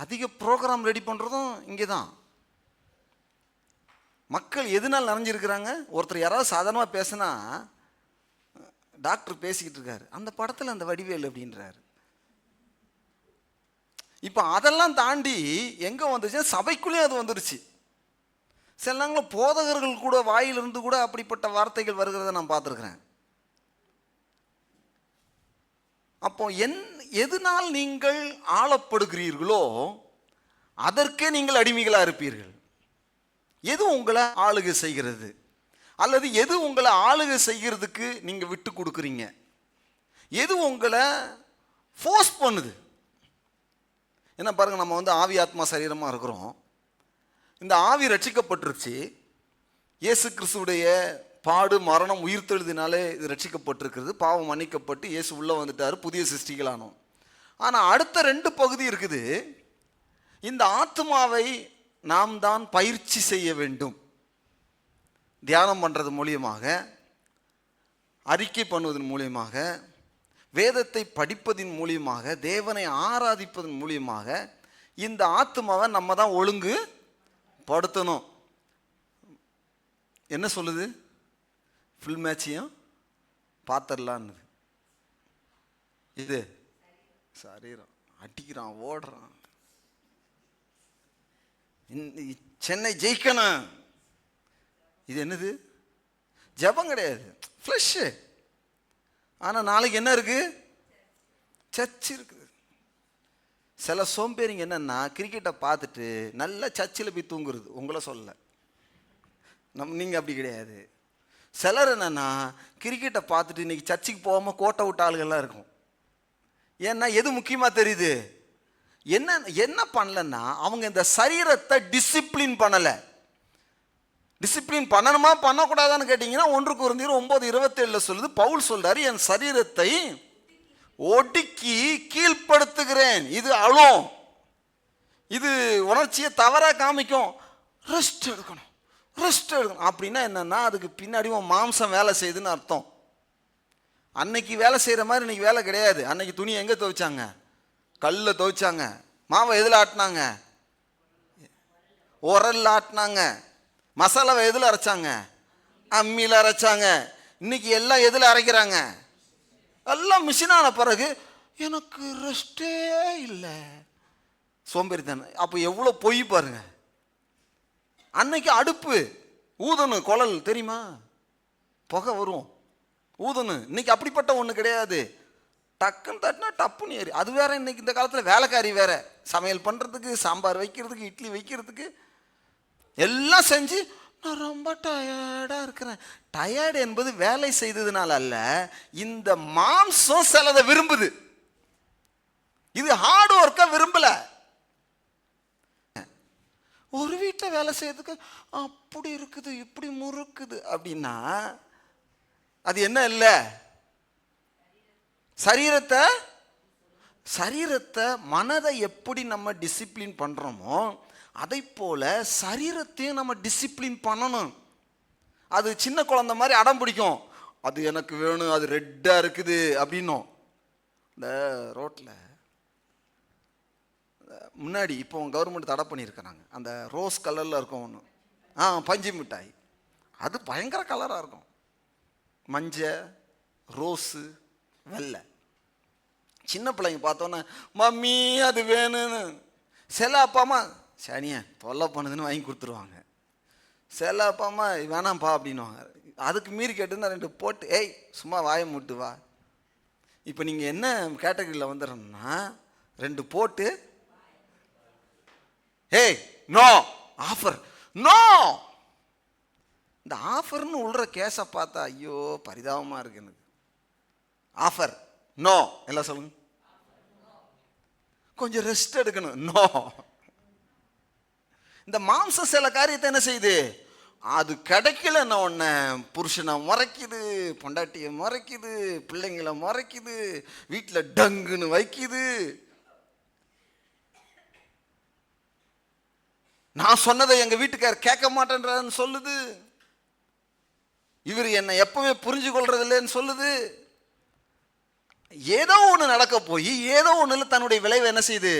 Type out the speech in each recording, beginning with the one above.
அதிக program ready பண்ணுறதும் இங்கே தான். மக்கள் எதுனால் நிறைஞ்சிருக்கிறாங்க? ஒருத்தர் யாராவது சாதாரணமாக பேசுனா, டாக்டர் பேசிக்கிட்டு இருக்காரு, அந்த படத்தில் அந்த வடிவேல் அப்படின்றாரு. இப்போ அதெல்லாம் தாண்டி எங்கே வந்துச்சு? சபைக்குள்ளேயும் அது வந்துருச்சு. சில நாங்களும் போதகர்கள் கூட வாயிலிருந்து கூட அப்படிப்பட்ட வார்த்தைகள் வருகிறத நான் பார்த்துருக்குறேன். அப்போ எதனால் நீங்கள் ஆளப்படுகிறீர்களோ அதற்கே நீங்கள் அடிமைகளாக இருப்பீர்கள். எது உங்களை ஆளுகை செய்கிறது, அல்லது எது உங்களை ஆளுகை செய்கிறதுக்கு நீங்கள் விட்டு கொடுக்குறீங்க, எது உங்களை ஃபோர்ஸ் பண்ணுது? என்ன பாருங்கள், நம்ம வந்து ஆவி ஆத்மா சரீரமாக இருக்கிறோம். இந்த ஆவி ரட்சிக்கப்பட்டுருச்சு. இயேசு கிறிஸ்துவுடைய பாடு மரணம் உயிர்த்தெழுதினாலே இது ரட்சிக்கப்பட்டிருக்கிறது. பாவம் மன்னிக்கப்பட்டு இயேசு உள்ளே வந்துட்டார், புதிய சிருஷ்டிகளானோம். ஆனால் அடுத்த 2 பகுதி இருக்குது. இந்த ஆத்மாவை நாம் தான் பயிற்சி செய்ய வேண்டும். தியானம் பண்ணுறது மூலியமாக, அறிக்கை பண்ணுவதன் மூலியமாக, வேதத்தை படிப்பதின் மூலியமாக, தேவனை ஆராதிப்பதன் மூலியமாக இந்த ஆத்மாவை நம்ம தான் ஒழுங்கு படுத்தணும். என்ன சொல்லுது? ஃபுல் மேட்சையும் பார்த்துடலான்னு. இது சரீரம் அடிக்கிறான், ஓடுறான். சென்னை ஜெயிக்கணும். இது என்னது? ஜபம் கிடையாது, ஃப்ளஷ். ஆனால் நாளைக்கு என்ன இருக்கு? சர்ச் இருக்குது. சில சோம்பேறிங்க என்னன்னா, கிரிக்கெட்டை பார்த்துட்டு நல்லா சர்ச்சில் போய் தூங்குறது. உங்களை சொல்ல, நீங்கள் அப்படி கிடையாது. சிலர் என்னன்னா, கிரிக்கெட்டை பார்த்துட்டு இன்னைக்கு சர்ச்சுக்கு போகாமல் கோட்டை விட்ட ஆளுகள்லாம் இருக்கும். ஏன்னா எது முக்கியமாக தெரியுது? என்ன பண்ணலன்னா, அவங்க இந்த சரீரத்தை டிசிப்ளின் பண்ணலை. டிசிப்ளின் பண்ணணுமா பண்ணக்கூடாதான்னு கேட்டிங்கன்னா 1 கொரிந்தியர் 9:27 சொல்லுது, பவுல் சொல்றாரு, என் சரீரத்தை ஒடுக்கி கீழ்ப்படுத்துகிறேன். இது அழும், இது உணர்ச்சியை தவறாக காமிக்கும். ரெஸ்ட் எடுக்கணும், ரெஸ்ட் எடுக்கணும். அப்படின்னா என்னன்னா, அதுக்கு பின்னாடி மாம்சம் வேலை செய்யுதுன்னு அர்த்தம். அன்னைக்கு வேலை செய்கிற மாதிரி இன்னைக்கு வேலை கிடையாது. அன்னைக்கு துணி எங்கே துவைச்சாங்க? கல்லில் துவைச்சாங்க. மாவை எதில் ஆட்டினாங்க? உரல்ல ஆட்டினாங்க. மசாலாவை எதில் அரைச்சாங்க? அம்மியில் அரைச்சாங்க. இன்னைக்கு எல்லாம் எதில் அரைக்கிறாங்க? எல்லாம் மிஷினான பிறகு எனக்கு ரெஸ்டே இல்லை, சோம்பேறித்தானே. அப்போ எவ்வளோ பொய் பாருங்க. அன்னைக்கு அடுப்பு ஊதணும், குழல் தெரியுமா? புகை வரும், ஊதணும். இன்னைக்கு அப்படிப்பட்ட ஒன்று கிடையாது. டக்குன்னு தட்டினா டப்புன்னு ஏறி. அது வேற. இன்னைக்கு இந்த காலத்தில் வேலைக்காரி வேற, சமையல் பண்ணுறதுக்கு, சாம்பார் வைக்கிறதுக்கு, இட்லி வைக்கிறதுக்கு எல்லாம் செஞ்சு நான் ரொம்ப டயர்டாக இருக்கிறேன். டயர்டு என்பது வேலை செய்ததுனால அல்ல, இந்த மாம்சம் சிலதை விரும்புது. இது ஹார்ட் ஒர்க்கை விரும்பல. ஒரு வீட்டில் வேலை செய்யறதுக்கு அப்படி இருக்குது, இப்படி முறுக்குது அப்படின்னா அது என்ன இல்லை? சரீரத்தை மனதை எப்படி நம்ம டிசிப்ளின் பண்ணுறோமோ அதை போல சரீரத்தையும் நம்ம டிசிப்ளின் பண்ணணும். அது சின்ன குழந்தை மாதிரி அடம் பிடிக்கும், அது எனக்கு வேணும், அது ரெட்டாக இருக்குது அப்படின்னும். இந்த ரோட்டில் முன்னாடி இப்போ கவர்மெண்ட் தடை பண்ணியிருக்கிறாங்க, அந்த ரோஸ் கலரில் இருக்கும் ஒன்று, பஞ்சு மிட்டாய். அது பயங்கர கலராக இருக்கும், மஞ்சள், ரோஸு, வெள்ளை. சின்ன பிள்ளைங்க பார்த்தோன்னே மம்மி அது வேணும்னு. சில அப்பா அம்மா சனியா தொல்லை பண்ணுதுன்னு வாங்கி கொடுத்துருவாங்க. சில அப்பா அம்மா வேணாம்ப்பா அப்படின்வாங்க. அதுக்கு மீறி கேட்டுன்னா 2 போட்டு, ஏய் சும்மா வாயை மூட்டு வா. இப்போ நீங்கள் என்ன கேட்டகரியில் வந்துடுறோம்னா, 2 போட்டு, ஏய் நோ ஆஃபர், நோ. இந்த ஆஃபர்னு உள்ள கேஸை பார்த்தா ஐயோ பரிதாபமாக இருக்கு எனக்கு. ஆஃபர் நோ, எல்லாம் சொல்லுங்க. கொஞ்சம் ரெஸ்ட் எடுக்கணும், நோ. இந்த மாம்சம் சில காரியத்தை என்ன செய்யுது? அது கிடைக்கலன்னா ஒன்று புருஷனை முறைக்குது, பொண்டாட்டியை முறைக்குது, பிள்ளைங்களை முறைக்குது, வீட்டில் டங்குன்னு வைக்குது. நான் சொன்னதை எங்கள் வீட்டுக்கார் கேட்க மாட்டேன்றான்னு சொல்லுது. இவர் என்னை எப்பவுமே புரிஞ்சு கொள்றது இல்லைன்னு சொல்லுது. ஏதோ ஒன்று நடக்க போய் ஏதோ ஒன்றில் தன்னுடைய விளைவை என்ன செய்யுது?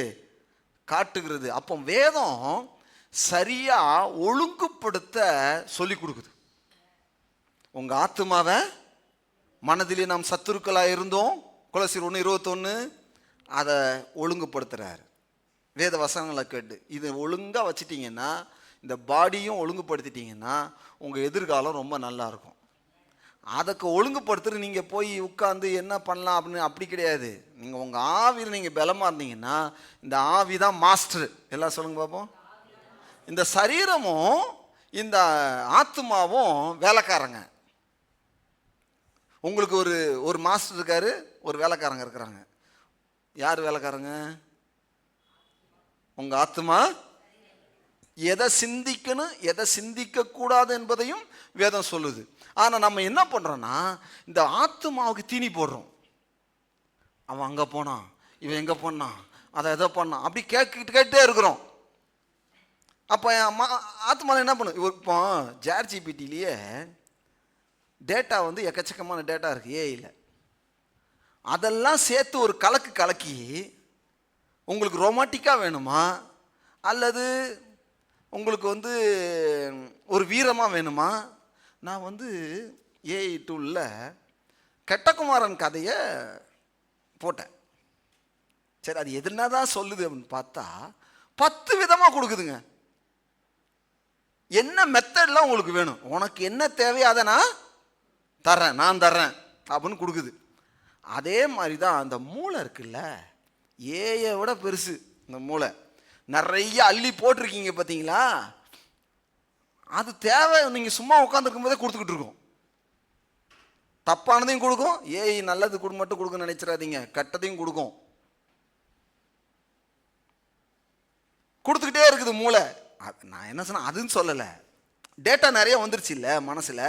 காட்டுகிறது. அப்போ வேதம் சரியா ஒழுங்குபடுத்த சொல்லி கொடுக்குது. உங்க ஆத்துமாவை மனதிலே நாம் சத்துருக்களாக இருந்தோம், கொலோசியர் 1:21, அதை ஒழுங்குபடுத்துறாரு வேத வசனங்களை கேட்டு. இதை ஒழுங்கா வச்சுட்டீங்கன்னா, இந்த பாடியும் ஒழுங்குபடுத்திட்டீங்கன்னா உங்க எதிர்காலம் ரொம்ப நல்லா இருக்கும். அதுக்கு ஒழுங்குபடுத்துட்டு நீங்க போய் உட்கார்ந்து என்ன பண்ணலாம் அப்படின்னு அப்படி கிடையாது. நீங்க உங்க ஆவியில் நீங்க பலமா இருந்தீங்கன்னா, இந்த ஆவி தான் மாஸ்டர். எல்லாம் சொல்லுங்க பார்ப்போம். இந்த சரீரமும் இந்த ஆத்மாவும் வேலைக்காரங்க. உங்களுக்கு ஒரு மாஸ்டர் இருக்காரு, ஒரு வேலைக்காரங்க இருக்கிறாங்க. யார் வேலைக்காரங்க? உங்க ஆத்மா எதை சிந்திக்கணும், எதை சிந்திக்க கூடாது என்பதையும் வேதம் சொல்லுது. ஆனா நம்ம என்ன பண்றோம்னா, இந்த ஆத்மாவுக்கு தீனி போடுறோம். அவன் அங்க போனான், இவன் எங்க போனான், அதை எதை பண்ணான், அப்படி கேட்டே இருக்கிறோம். அப்போ ஆத்மா என்ன பண்ணும்? இப்போ ஜார்ஜிபிடிலேயே டேட்டா எக்கச்சக்கமான டேட்டா இருக்கு ஏஐல. அதெல்லாம் சேர்த்து ஒரு கலக்கி உங்களுக்கு ரொமாட்டிக்காக வேணுமா, அல்லது உங்களுக்கு ஒரு வீரமாக வேணுமா? நான் ஏஐ டூலில் கெட்டகுமாரன் கதையை போட்டேன். சரி, அது எதுனாதான் சொல்லுது அப்படின்னு பார்த்தா 10 விதமாக கொடுக்குதுங்க. என்ன மெத்தட்லாம் உங்களுக்கு வேணும், உனக்கு என்ன தேவையோ அதை நான் தர்றேன் அப்படின்னு கொடுக்குது. அதே மாதிரி தான் அந்த மூளை இருக்குல்ல, ஏஐயை விட பெருசு இந்த மூளை. நிறைய அள்ளி போட்டிருக்கீங்க பார்த்தீங்களா, அது தேவை. நீங்கள் சும்மா உட்காந்துருக்கும் போதே கொடுத்துக்கிட்டு இருக்கோம். தப்பானதையும் கொடுக்கும், ஏஐ நல்லது மட்டும் கொடுக்குன்னு நினைச்சிடாதீங்க, கெட்டதையும் கொடுத்துக்கிட்டே இருக்குது மூளை. நான் என்ன சொன்னேன் அதுன்னு சொல்லலை, டேட்டா நிறைய வந்துருச்சு இல்லை மனசில்,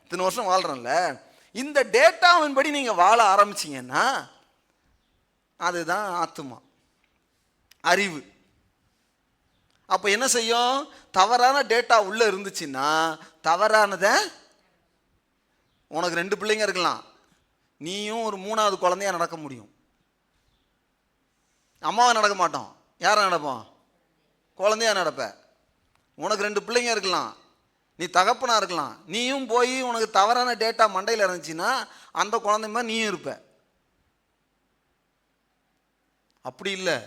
இத்தனை வருஷம் வாழ்கிறோம்ல, இந்த டேட்டாவின்படி நீங்கள் வாழ ஆரம்பிச்சிங்கன்னா அதுதான் ஆத்துமா, அறிவு. அப்போ என்ன செய்யும்? தவறான டேட்டா உள்ளே இருந்துச்சுன்னா, தவறானதை உனக்கு 2 பிள்ளைங்க இருக்கலாம், நீயும் ஒரு 3வது குழந்தையா நடக்க முடியும். அம்மாவை நடக்க மாட்டோம், யாரை நடப்போம்? குழந்தையா நடப்ப. உனக்கு 2 பிள்ளைங்க இருக்கலாம், நீ தகப்பனா இருக்கலாம், நீயும் போய் உனக்கு தவறான டேட்டா மண்டையில் இருந்துச்சுன்னா அந்த குழந்தை மாதிரி நீயும் இருப்ப. அப்படி இல்லை.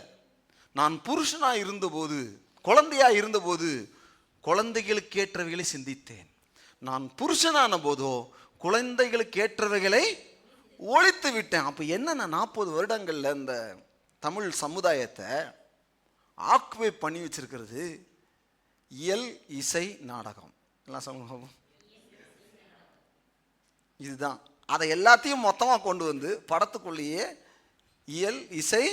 நான் புருஷனா இருந்தபோது, குழந்தையா இருந்தபோது குழந்தைகளுக்கு ஏற்றவைகளை சிந்தித்தேன், நான் புருஷனான போதோ குழந்தைகளுக்கு ஏற்றவைகளை ஒழித்து விட்டேன். அப்போ என்னன்னா 40 வருடங்கள்ல இந்த தமிழ் சமுதாயத்தை ஆக்குபை பண்ணி வச்சிருக்கிறது இயல் இசை நாடகம். எல்லாம் சொல்லுங்க, இதுதான். அதை எல்லாத்தையும் மொத்தமாக கொண்டு வந்து படத்துக்குள்ளேயே இயல் இசை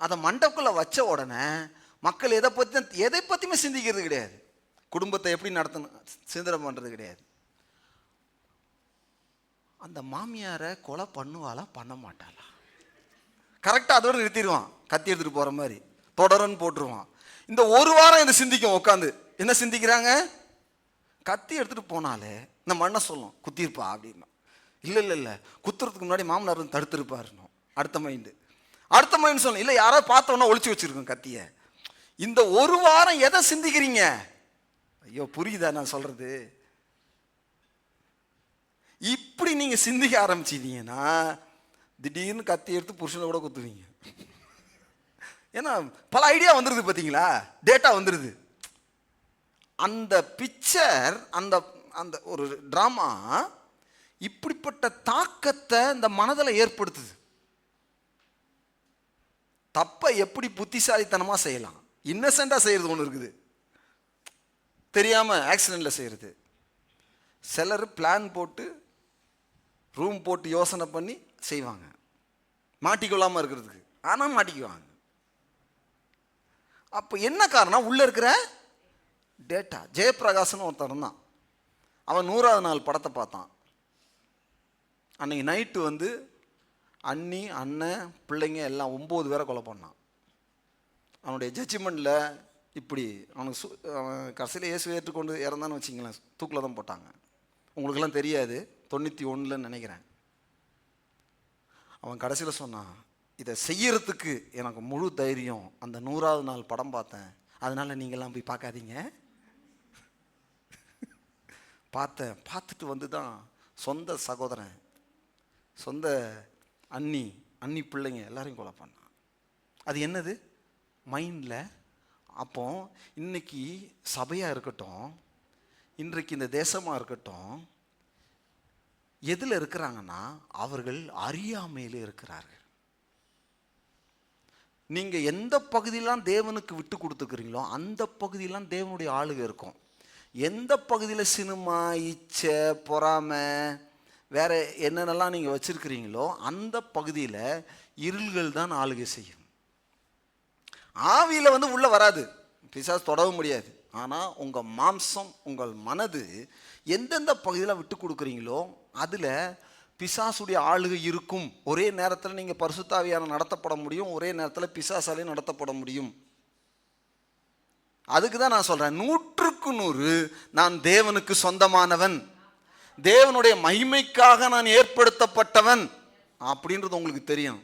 அதை மண்டபக்குள்ள வச்ச உடனே மக்கள் எதை பற்றியுமே சிந்திக்கிறது கிடையாது. குடும்பத்தை எப்படி நடத்தணும் சிந்தனை பண்ணுறது கிடையாது. அந்த மாமியாரை கொலை பண்ணுவாளா பண்ண மாட்டாளா, கரெக்டாக அதோடு நிறுத்திடுவான், கத்தி எடுத்துகிட்டு போகிற மாதிரி தொடருன்னு போட்டுருவான். இந்த ஒரு வாரம் இதை சிந்திக்கும் உட்காந்து. என்ன சிந்திக்கிறாங்க? கத்தி எடுத்துகிட்டு போனாலே இந்த மண்ணை சொல்லும் குத்திருப்பா அப்படின்னா. இல்லை குத்துறதுக்கு முன்னாடி மாமனார் தடுத்துருப்பாருன்னு அடுத்த மைண்டு சொல்லும். இல்லை யாராவது பார்த்தோன்னா ஒழிச்சு வச்சிருக்கோம் கத்தியை. இந்த ஒரு வாரம் எதை சிந்திக்கிறீங்க? ஐயோ புரியுதா நான் சொல்றது? இப்படி நீங்க சிந்திக்க ஆரம்பிச்சிட்டீங்கன்னா திடீர்னு கத்தி எடுத்து புருஷனை கூட குத்துவீங்க. ஏன்னா பல ஐடியா வந்துருது பார்த்தீங்களா, டேட்டா வந்துருது. அந்த பிக்சர், அந்த அந்த ஒரு டிராமா இப்படிப்பட்ட தாக்கத்தை இந்த மனதில் ஏற்படுத்துது. தப்பை எப்படி புத்திசாலித்தனமாக செய்யலாம், இன்னசென்ட்டாக செய்கிறது ஒன்று இருக்குது, தெரியாமல் ஆக்சிடெண்ட்டில் செய்கிறது. சிலர் பிளான் போட்டு ரூம் போட்டு யோசனை பண்ணி செய்வாங்க மாட்டிக்கொள்ளாமல் இருக்கிறதுக்கு, ஆனால் மாட்டிக்குவாங்க. அப்போ என்ன காரணம்? உள்ளே இருக்கிற டேட்டா. ஜெயபிரகாஷ்னு ஒருத்தர் தான், அவன் 100வது நாள் படத்தை பார்த்தான். அன்னைக்கு நைட்டு அண்ணி அண்ணன் பிள்ளைங்க எல்லாம் 9 பேரை கொலை பண்ணான். அவனுடைய ஜட்ஜ்மெண்ட்டில் இப்படி அவனுக்கு அவன் கடைசியில் இயேசு ஏற்றுக்கொண்டு இறந்தான்னு வச்சிங்களேன், தூக்கில் தான் போட்டாங்க. உங்களுக்கெல்லாம் தெரியாது, 91ன்னு நினைக்கிறேன். அவன் கடைசியில் சொன்னான், இதை செய்யறதுக்கு எனக்கு முழு தைரியம். அந்த 100வது நாள் படம் பார்த்தேன். அதனால நீங்கள்லாம் போய் பார்க்காதீங்க. பார்த்துட்டு வந்து தான் சொந்த சகோதரன், சொந்த அண்ணி பிள்ளைங்க எல்லாரையும் கொலை பண்ணான். அது என்னது? மைண்டில். அப்போ இன்னைக்கு சபையாக இருக்கட்டும், இன்றைக்கு இந்த தேசமாக இருக்கட்டும், எதில் இருக்கிறாங்கன்னா அவர்கள் அறியாமையிலே இருக்கிறார்கள். நீங்கள் எந்த பகுதியெல்லாம் தேவனுக்கு விட்டு கொடுத்துக்கிறீங்களோ அந்த பகுதியெல்லாம் தேவனுடைய ஆளுகை இருக்கும். எந்த பகுதியில் சினிமா, இச்சை, பொறாமை, வேற என்னென்னலாம் நீங்கள் வச்சிருக்கிறீங்களோ அந்த பகுதியில் இருள்கள் தான் ஆளுகை செய்யும். ஆவியில் வந்து உள்ளே வராது, பிசாசு தொடவும் முடியாது. ஆனால் உங்கள் மாம்சம், உங்கள் மனது எந்தெந்த பகுதியில் விட்டு கொடுக்குறீங்களோ அதில் பிசாசுடைய ஆளுகை இருக்கும். ஒரே நேரத்தில் நீங்கள் பரிசுத்தாவியான நடத்தப்பட முடியும், ஒரே நேரத்தில் பிசாசாலையும் நடத்தப்பட முடியும். அதுக்கு தான் நான் சொல்கிறேன், 100க்கு 100 நான் தேவனுக்கு சொந்தமானவன், தேவனுடைய மகிமைக்காக நான் ஏற்படுத்தப்பட்டவன் அப்படின்றது உங்களுக்கு தெரியும்.